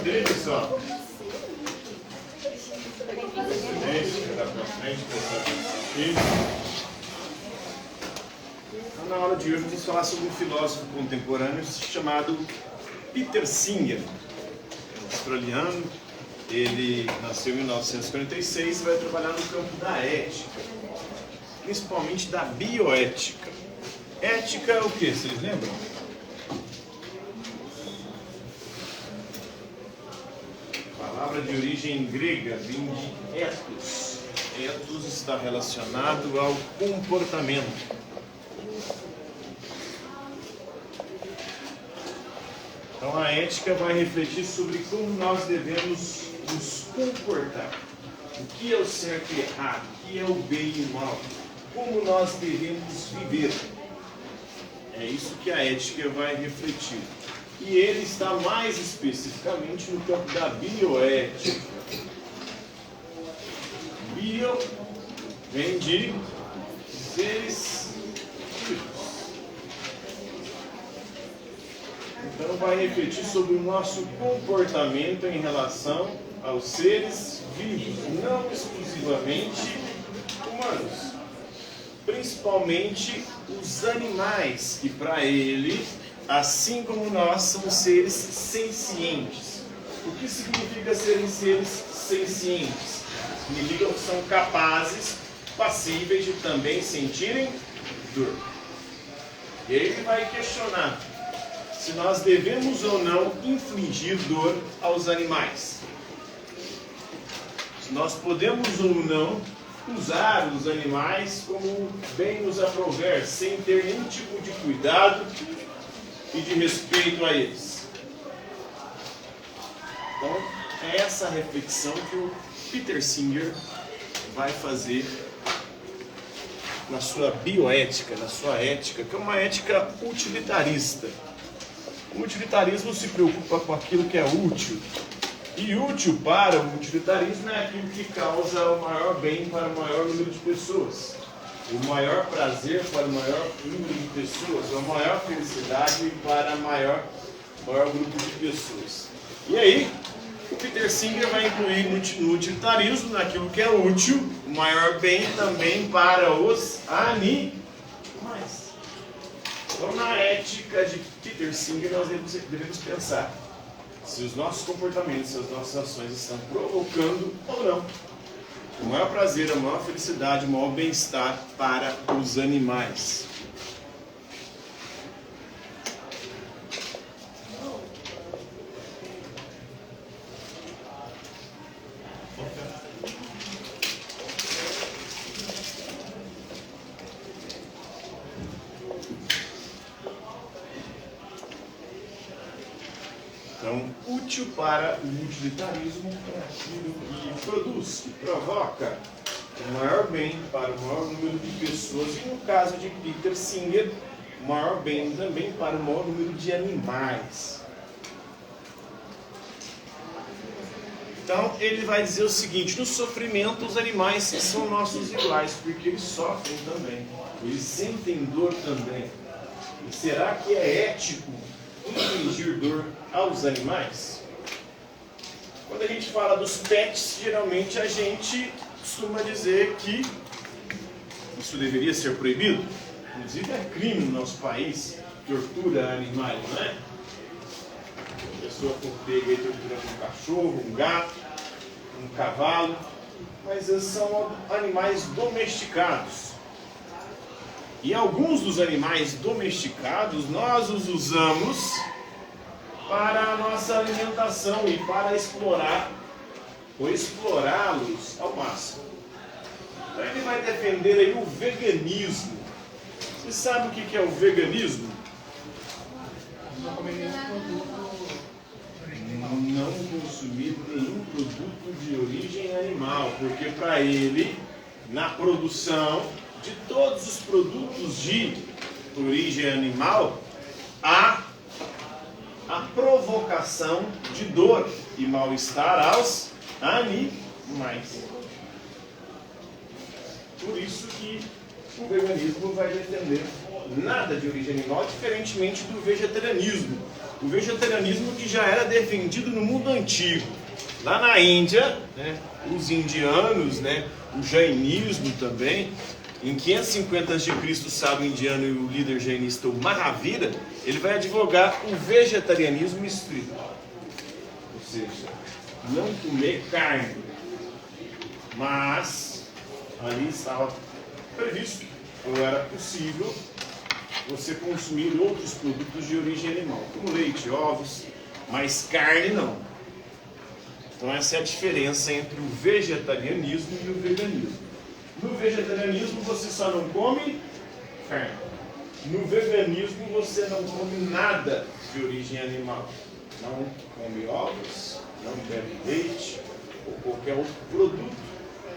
Dele só. Dá pra frente, então, na aula de hoje vamos falar sobre um filósofo contemporâneo chamado Peter Singer, australiano. Ele nasceu em 1946 e vai trabalhar no campo da ética, principalmente da bioética. Ética é o que? Vocês lembram? Palavra de origem grega, vem de ethos. Ethos está relacionado ao comportamento. Então a ética vai refletir sobre como nós devemos nos comportar. O que é o certo e errado, o que é o bem e o mal, como nós devemos viver. É isso que a ética vai refletir. E ele está mais especificamente no campo da bioética. Bio vem de seres vivos. Então vai refletir sobre o nosso comportamento em relação aos seres vivos, não exclusivamente humanos. Principalmente os animais, que para ele, assim como nós, são seres sencientes. O que significa serem seres sencientes? Significa que são capazes, passíveis de também sentirem dor. E aí ele vai questionar se nós devemos ou não infligir dor aos animais. Se nós podemos ou não usar os animais como bem nos aprouver, sem ter nenhum tipo de cuidado e de respeito a eles. Então, é essa reflexão que o Peter Singer vai fazer na sua bioética, na sua ética, que é uma ética utilitarista. O utilitarismo se preocupa com aquilo que é útil. E útil para o utilitarismo é aquilo que causa o maior bem para o maior número de pessoas. O maior prazer para o maior número de pessoas. A maior felicidade para o maior grupo de pessoas. E aí, o Peter Singer vai incluir no utilitarismo, naquilo que é útil, o maior bem também para os animais. Então, na ética de Peter Singer, nós devemos pensar se os nossos comportamentos, se as nossas ações estão provocando ou não o maior prazer, a maior felicidade, o maior bem-estar para os animais. Então, útil para o utilitarismo é aquilo que produz, que provoca o maior bem para o maior número de pessoas. E no caso de Peter Singer, o maior bem também para o maior número de animais. Então, ele vai dizer o seguinte: no sofrimento, os animais são nossos iguais, porque eles sofrem também, eles sentem dor também. E será que é ético infligir dor aos animais? Quando a gente fala dos pets, geralmente a gente costuma dizer que isso deveria ser proibido. Inclusive é crime no nosso país, tortura animais, não é? A pessoa for pega aí torturando um cachorro, um gato, um cavalo, mas eles são animais domesticados. E alguns dos animais domesticados, nós os usamos para a nossa alimentação e para explorar ou explorá-los ao máximo. Então ele vai defender aí o veganismo. Você sabe o que é o veganismo? Não consumir nenhum produto de origem animal, porque para ele, na produção de todos os produtos de origem animal, há a provocação de dor e mal-estar aos animais. Por isso que o veganismo vai defender nada de origem animal, diferentemente do vegetarianismo, O vegetarianismo que já era defendido no mundo antigo. Lá na Índia, né, os indianos, né, o jainismo também. Em 550 a.C., o sábio indiano e o líder jainista, o Mahavira, ele vai advogar o vegetarianismo estrito. Ou seja, não comer carne. Mas ali estava previsto, ou era possível, você consumir outros produtos de origem animal, como leite, ovos, mas carne não. Então essa é a diferença entre o vegetarianismo e o veganismo. No vegetarianismo você só não come carne. No veganismo você não come nada de origem animal. Não come ovos, não bebe leite ou qualquer outro produto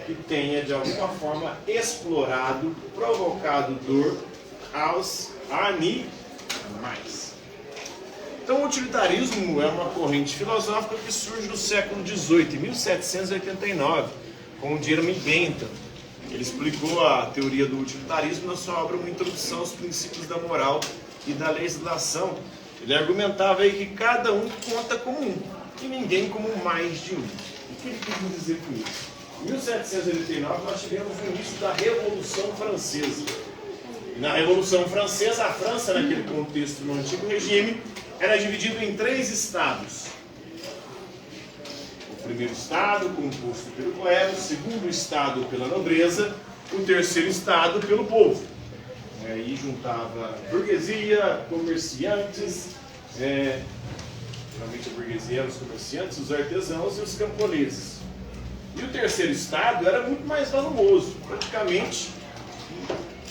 que tenha de alguma forma explorado, provocado dor aos animais. Então, o utilitarismo é uma corrente filosófica que surge no século XVIII, em 1789, com o Jeremy Bentham. Ele explicou a teoria do utilitarismo na sua obra Uma Introdução aos Princípios da Moral e da Legislação. Ele argumentava aí que cada um conta como um, e ninguém como mais de um. O que ele quis dizer com isso? Em 1789 nós tivemos o início da Revolução Francesa. E na Revolução Francesa, a França, naquele contexto no antigo regime, era dividida em 3 estados. O primeiro estado, composto pelo clero, o segundo estado pela nobreza, o terceiro estado pelo povo. Aí juntava burguesia, comerciantes, geralmente a burguesia eram os comerciantes, os artesãos e os camponeses. E o terceiro estado era muito mais volumoso, praticamente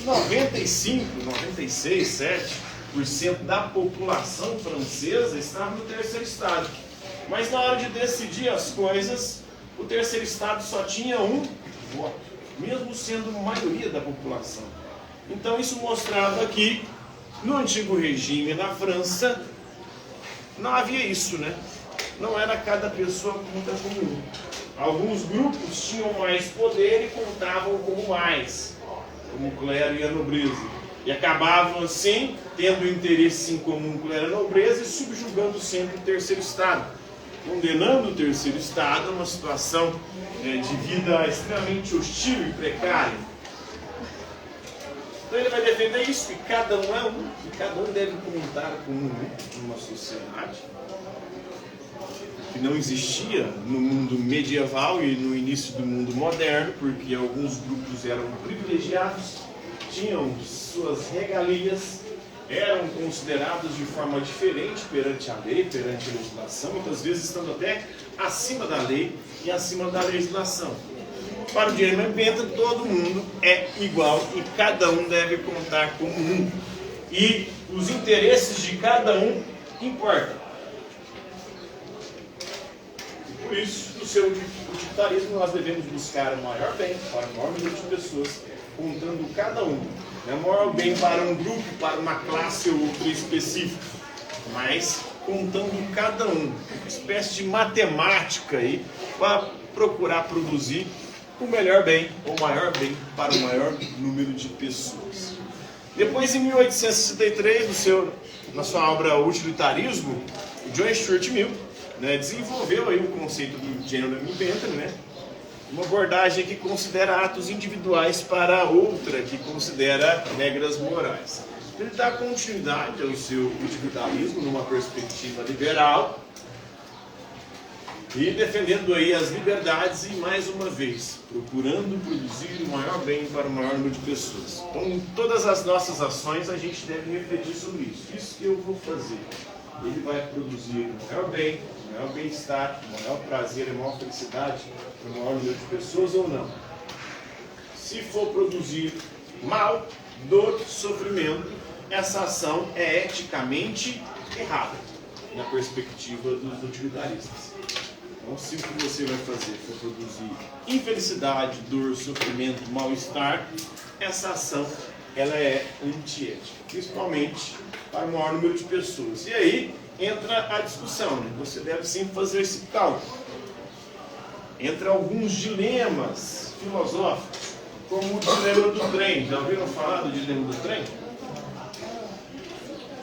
95, 96, 7% da população francesa estava no terceiro estado. Mas na hora de decidir as coisas, o terceiro estado só tinha um voto, mesmo sendo maioria da população. Então isso mostrava que no antigo regime na França não havia isso, né? Não era cada pessoa conta como um. Alguns grupos tinham mais poder e contavam como mais, como o clero e a nobreza. E acabavam assim, tendo interesse em comum com o clero e a nobreza e subjugando sempre o terceiro estado, condenando o terceiro estado a uma situação de vida extremamente hostil e precária. Então ele vai defender isso, que cada um é um, que cada um deve contar com um numa sociedade que não existia no mundo medieval e no início do mundo moderno, porque alguns grupos eram privilegiados, tinham suas regalias, eram considerados de forma diferente perante a lei, perante a legislação, muitas vezes estando até acima da lei e acima da legislação. Para o Jeremy Bentham, todo mundo é igual e cada um deve contar como um. E os interesses de cada um importam. E por isso, no seu utilitarismo, nós devemos buscar o maior bem para o maior número de pessoas, contando cada um. Não é o maior bem para um grupo, para uma classe ou outra específica, mas contando cada um. Uma espécie de matemática aí para procurar produzir o melhor bem, ou o maior bem para o maior número de pessoas. Depois, em 1863, na sua obra Utilitarismo, John Stuart Mill desenvolveu aí o conceito do Jeremy Bentham, uma abordagem que considera atos individuais para outra que considera regras morais. Ele dá continuidade ao seu utilitarismo numa perspectiva liberal e defendendo aí as liberdades e, mais uma vez, procurando produzir o maior bem para o maior número de pessoas. Então, em todas as nossas ações, a gente deve refletir sobre isso. Isso que eu vou fazer. Ele vai produzir o maior bem, o maior bem-estar, o maior prazer, a maior felicidade para o maior número de pessoas ou não? Se for produzir mal, dor, sofrimento, essa ação é eticamente errada, na perspectiva dos utilitaristas. Então, se o que você vai fazer for produzir infelicidade, dor, sofrimento, mal-estar, essa ação ela é antiética, principalmente para o maior número de pessoas. E aí entra a discussão, Você deve sempre fazer esse cálculo. Entra alguns dilemas filosóficos, como o dilema do trem. Já ouviram falar do dilema do trem?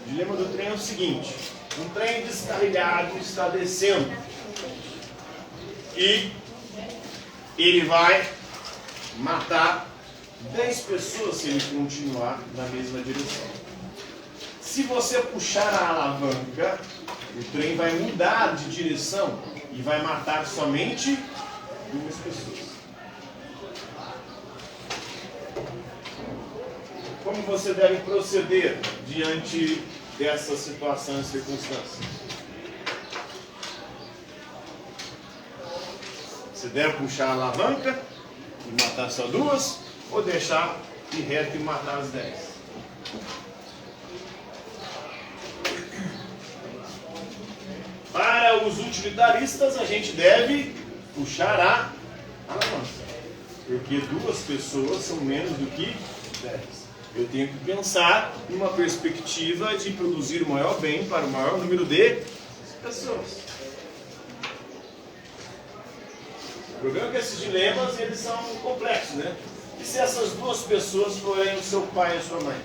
O dilema do trem é o seguinte: Um trem descarrilhado está descendo. E ele vai matar 10 pessoas se ele continuar na mesma direção. Se você puxar a alavanca, o trem vai mudar de direção e vai matar somente 2 pessoas. Como você deve proceder diante dessa situação e circunstância? Você deve puxar a alavanca e matar só 2, ou deixar ir reto e matar as 10? Para os utilitaristas, a gente deve puxar a alavanca, porque 2 pessoas são menos do que 10. Eu tenho que pensar numa perspectiva de produzir o maior bem para o maior número de pessoas. O problema é que esses dilemas, eles são complexos, né? E se essas 2 pessoas forem o seu pai e a sua mãe?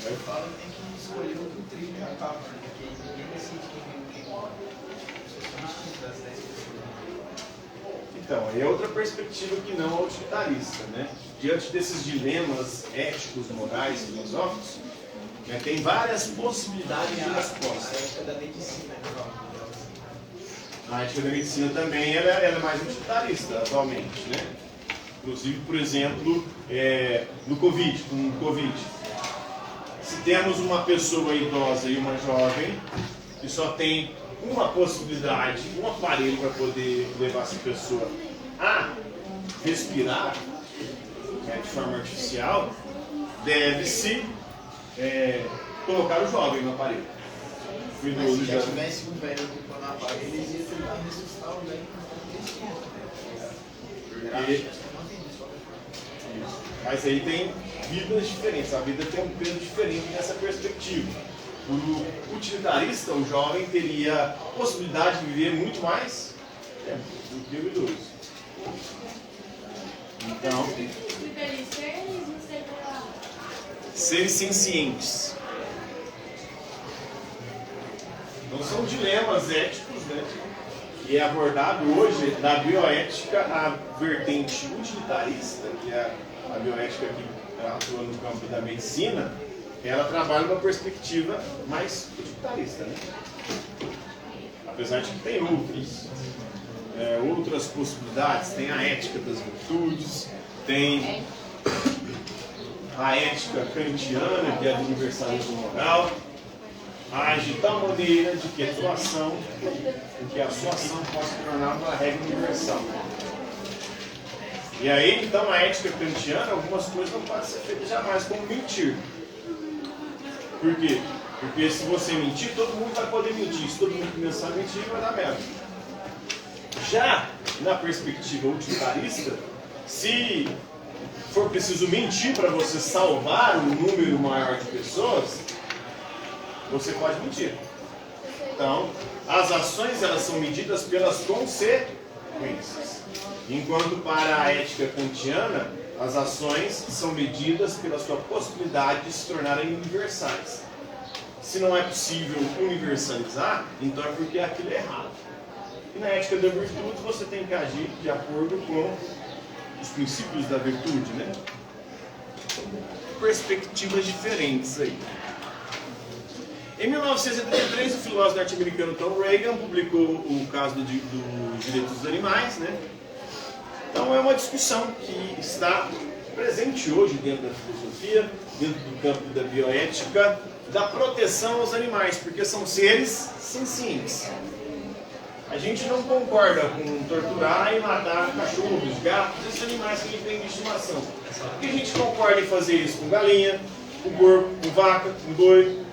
Eu falo que tem que escolher outro trilho de etapa, porque ninguém decide quem mora. Especialmente das 10 pessoas. Então, é outra perspectiva que não a utilitarista, né? Diante desses dilemas éticos, morais, filosóficos, né, tem várias possibilidades de resposta. A ética da medicina, A ética da medicina também ela é mais utilitarista atualmente, né? Inclusive, por exemplo, no Covid, com o Covid. Se temos uma pessoa idosa e uma jovem, que só tem uma possibilidade, um aparelho para poder levar essa pessoa a respirar, né, de forma artificial, deve-se colocar o jovem no aparelho. O mas idoso se já já tivesse um velho ocupando na aparelho, eles iam tentar ressuscitar o velho Mas aí tem vidas diferentes, a vida tem um peso diferente nessa perspectiva. O utilitarista, o jovem, teria a possibilidade de viver muito mais tempo do que o idoso. Então, seres sencientes. Então são dilemas éticos, né, que é abordado hoje na bioética, a vertente utilitarista, que é a bioética que atua no campo da medicina. Ela trabalha uma perspectiva mais utilitarista, né? Apesar de que tem outras possibilidades, tem a ética das virtudes, tem a ética kantiana, que é a do universalismo moral, age de tal maneira de que a sua ação possa se tornar uma regra universal. E aí, então, a ética kantiana, algumas coisas não podem ser feitas jamais, como mentir. Por quê? Porque se você mentir, todo mundo vai poder mentir. Se todo mundo começar a mentir, vai dar merda. Já na perspectiva utilitarista, se for preciso mentir para você salvar um número maior de pessoas, você pode mentir. Então, as ações elas são medidas pelas consequências. Enquanto para a ética kantiana, as ações são medidas pela sua possibilidade de se tornarem universais. Se não é possível universalizar, então é porque aquilo é errado. E na ética da virtude, você tem que agir de acordo com os princípios da virtude, né? Perspectivas diferentes aí. Em 1973, o filósofo norte-americano Tom Reagan publicou o caso dos direitos dos animais, né? Então é uma discussão que está presente hoje dentro da filosofia, dentro do campo da bioética, da proteção aos animais, porque são seres sencientes. A gente não concorda com torturar e matar cachorros, gatos, esses animais que a gente tem de estimação. Porque a gente concorda em fazer isso com galinha, com porco, com vaca, com boi.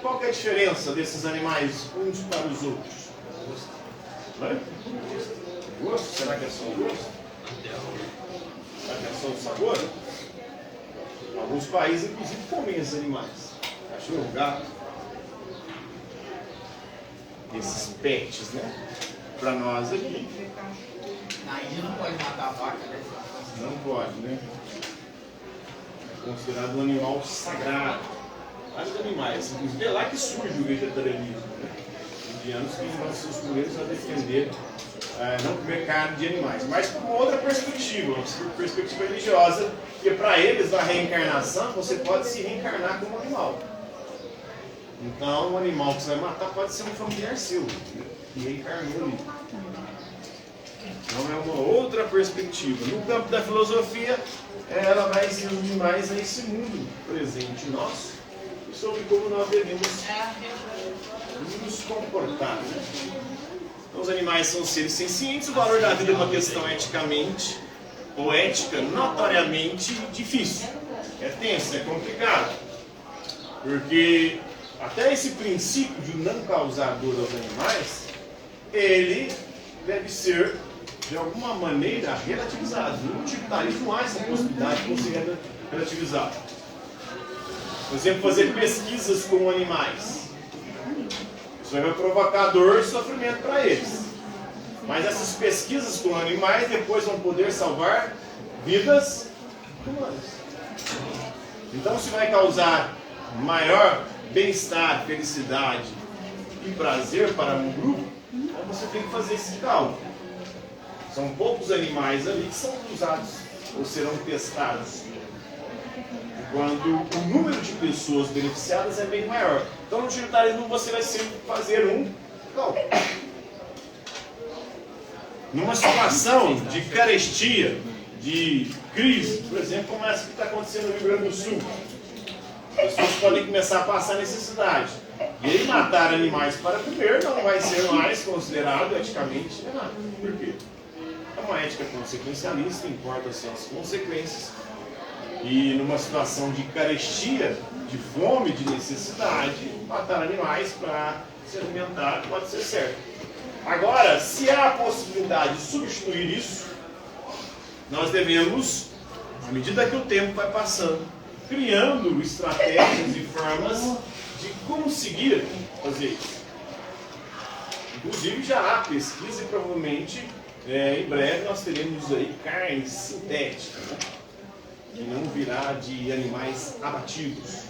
Qual que é a diferença desses animais uns para os outros? Gosto? Será que é só o gosto? Será que é só o sabor? Alguns países, inclusive, comem esses animais. Cachorro, gato. Esses pets, né? Para nós aqui. Na Índia não pode matar a vaca, né? Não pode, né? considerado um animal sagrado. Vários animais, inclusive é lá que surge o vegetarianismo, né? Indianos que vão ser os primeiros a defender não comer carne de animais, mas com uma outra perspectiva, uma perspectiva religiosa, porque para eles a reencarnação, você pode se reencarnar como animal. Então o animal que você vai matar pode ser um familiar seu, que reencarnou ali. Então é uma outra perspectiva. No campo da filosofia, ela vai se resumir mais a esse mundo presente nosso e sobre como nós devemos nos comportar. Então, os animais são seres sencientes, o valor da vida é uma questão eticamente ou ética notoriamente difícil. É tenso, é complicado. Porque até esse princípio de não causar dor aos animais, ele deve ser de alguma maneira relativizado. No utilitarismo não há essa possibilidade de conseguir relativizar. Por exemplo, fazer pesquisas com animais. Isso vai provocar dor e sofrimento para eles. Mas essas pesquisas com animais depois vão poder salvar vidas humanas. Então, se vai causar maior bem-estar, felicidade e prazer para um grupo, então você tem que fazer esse cálculo. São poucos animais ali que são usados ou serão testados, quando o número de pessoas beneficiadas é bem maior. Então, no utilitarismo, você vai sempre fazer um cálculo. Numa situação de carestia, de crise, por exemplo, como essa que está acontecendo no Rio Grande do Sul, as pessoas podem começar a passar necessidade. E aí matar animais para comer não vai ser mais considerado eticamente errado. Por quê? É uma ética consequencialista, importa-se as consequências. E numa situação de carestia, de fome, de necessidade, matar animais para se alimentar pode ser certo. Agora, se há a possibilidade de substituir isso, nós devemos, à medida que o tempo vai passando, criando estratégias e formas de conseguir fazer isso. Inclusive já há pesquisa e provavelmente em breve nós teremos aí carne sintética, né? Que não virá de animais abatidos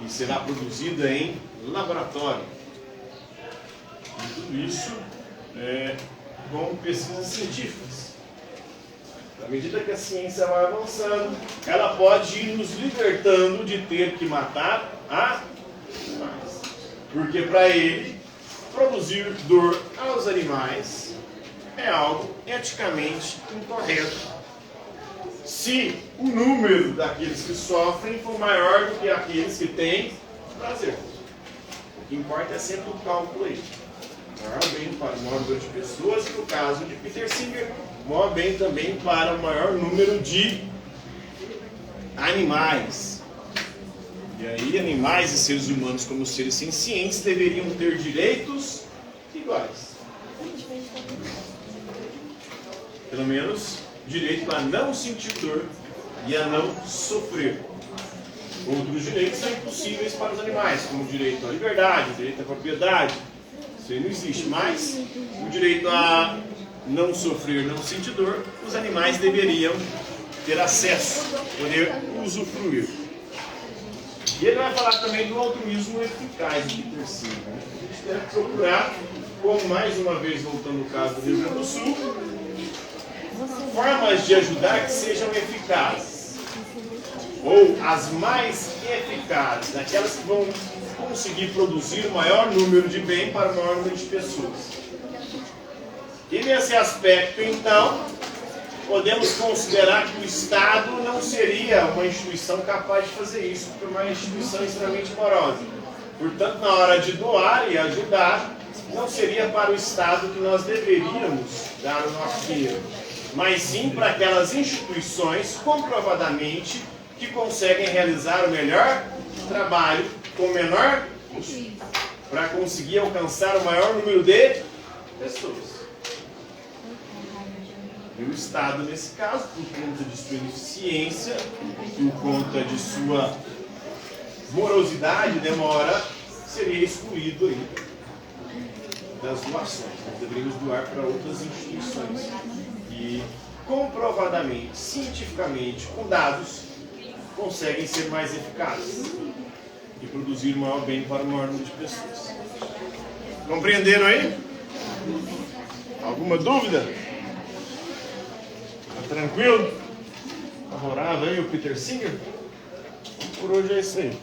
e será produzida em laboratório. E tudo isso com pesquisas científicas. À medida que a ciência vai avançando, ela pode ir nos libertando de ter que matar animais. Porque para ele, produzir dor aos animais é algo eticamente incorreto, se o número daqueles que sofrem for maior do que aqueles que têm prazer. O que importa é sempre o cálculo aí. Maior bem para o maior número de pessoas, e no caso de Peter Singer, maior bem também para o maior número de animais. E aí, animais e seres humanos, como seres sencientes, deveriam ter direitos iguais. Pelo menos direito a não sentir dor e a não sofrer. Outros direitos são impossíveis para os animais, como o direito à liberdade, o direito à propriedade. Isso aí não existe, mas o direito a não sofrer, não sentir dor, os animais deveriam ter acesso, poder usufruir. E ele vai falar também do altruísmo eficaz de Peter Singer. A gente deve procurar, como mais uma vez voltando ao caso do Rio Grande do Sul, formas de ajudar que sejam eficazes, ou as mais eficazes, aquelas que vão conseguir produzir o maior número de bem para o maior número de pessoas. E nesse aspecto, então, podemos considerar que o Estado não seria uma instituição capaz de fazer isso, porque é uma instituição extremamente morosa. Portanto, na hora de doar e ajudar, não seria para o Estado que nós deveríamos dar o nosso dinheiro, mas sim para aquelas instituições comprovadamente que conseguem realizar o melhor trabalho com o menor custo, para conseguir alcançar o maior número de pessoas. E o Estado, nesse caso, por conta de sua ineficiência, por conta de sua morosidade, demora, seria excluído aí das doações. Nós deveríamos doar para outras instituições. E comprovadamente, cientificamente, com dados, conseguem ser mais eficazes e produzir o maior bem para o maior número de pessoas. Compreenderam aí? Alguma dúvida? Tá tranquilo? Favorável aí o Peter Singer? Por hoje é isso aí.